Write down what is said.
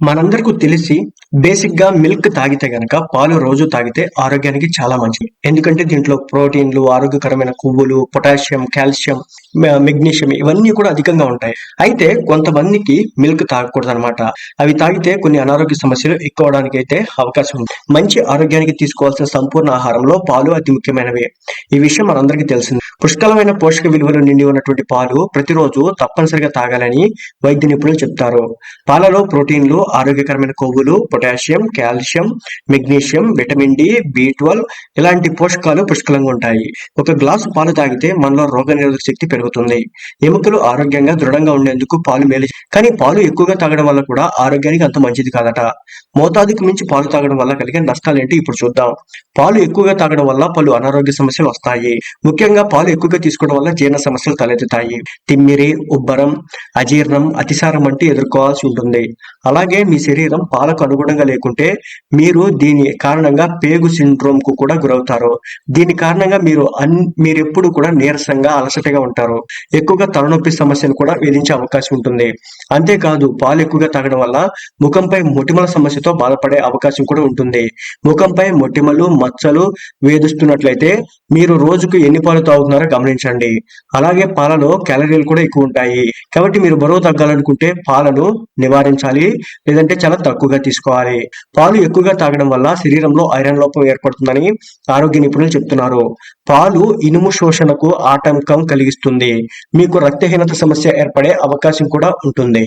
మనందరికీ తెలిసి బేసిక్ గా మిల్క్ తాగితే గనక పాలు రోజు తాగితే ఆరోగ్యానికి చాలా మంచిది. ఎందుకంటే దీంట్లో ప్రోటీన్లు, ఆరోగ్యకరమైన కొవ్వులు, పొటాషియం, కాల్షియం, మెగ్నీషియం ఇవన్నీ కూడా అధికంగా ఉంటాయి. అయితే కొంతమందికి మిల్క్ తాగకూడదనమాట. అవి తాగితే కొన్ని అనారోగ్య సమస్యలు ఎక్కువ అవడానికి అయితే అవకాశం ఉంది. మంచి ఆరోగ్యానికి తీసుకోవాల్సిన సంపూర్ణ ఆహారంలో పాలు అతి ముఖ్యమైనవి. ఈ విషయం మనందరికీ తెలిసింది. పుష్కలమైన పోషక విలువలు నిండి ఉన్నటువంటి పాలు ప్రతిరోజు తప్పనిసరిగా తాగాలని వైద్య నిపుణులు చెప్తారు. పాలలో ప్రోటీన్లు, ఆరోగ్యకరమైన కొవ్వులు, potassium, calcium, magnesium, vitamin D, B12 ఇలాంటి పోషకాలు పుష్కలంగా ఉంటాయి. ఒక గ్లాసు పాలు తాగితే మనలో రోగనిరోధక శక్తి పెరుగుతుంది. ఎముకలు ఆరోగ్యంగా దృఢంగా ఉండేందుకు పాలు మేలు. కానీ పాలు ఎక్కువగా తాగడం వల్ల కూడా ఆరోగ్యానికి అంత మంచిది కాదట. మోతాదుకు మించి పాలు తాగడం వల్ల కలిగే నష్టాలేంటి ఇప్పుడు చూద్దాం. పాలు ఎక్కువగా తాగడం వల్ల పలు అనారోగ్య సమస్యలు వస్తాయి. ముఖ్యంగా పాలు ఎక్కువగా తీసుకోవడం వల్ల జీర్ణ సమస్యలు తలెత్తుతాయి. తిమ్మిరి, ఉబ్బరం, అజీర్ణం, అతిసారం వంటి ఎదుర్కోవాల్సి ఉంటుంది. అలాగే మీ శరీరం పాలకు అనుగుణంగా లేకుంటే మీరు దీని కారణంగా పేగు సిండ్రోమ్ కు కూడా గురవుతారు. దీని కారణంగా మీరెప్పుడు కూడా నీరసంగా, అలసటగా ఉంటారు. ఎక్కువగా తలనొప్పి సమస్యను కూడా వేధించే అవకాశం ఉంటుంది. అంతేకాదు పాలు ఎక్కువగా తాగడం వల్ల ముఖంపై మొటిమల సమస్యతో బాధపడే అవకాశం కూడా ఉంటుంది. ముఖంపై మొటిమలు, మచ్చలు వేధిస్తున్నట్లయితే మీరు రోజుకు ఎన్ని పాలు తాగుతున్నారో గమనించండి. అలాగే పాలలో క్యాలరీలు కూడా ఎక్కువ ఉంటాయి. కాబట్టి మీరు బరువు తగ్గాలనుకుంటే పాలను నివారించాలి, లేదంటే చాలా తక్కువగా తీసుకోవాలి. పాలు ఎక్కువగా తాగడం వల్ల శరీరంలో ఐరన్ లోపం ఏర్పడుతుందని ఆరోగ్య నిపుణులు చెప్తున్నారు. పాలు ఇనుము శోషణకు ఆటంకం కలిగిస్తుంది. మీకు రక్తహీనత సమస్య ఏర్పడే అవకాశం కూడా ఉంటుంది.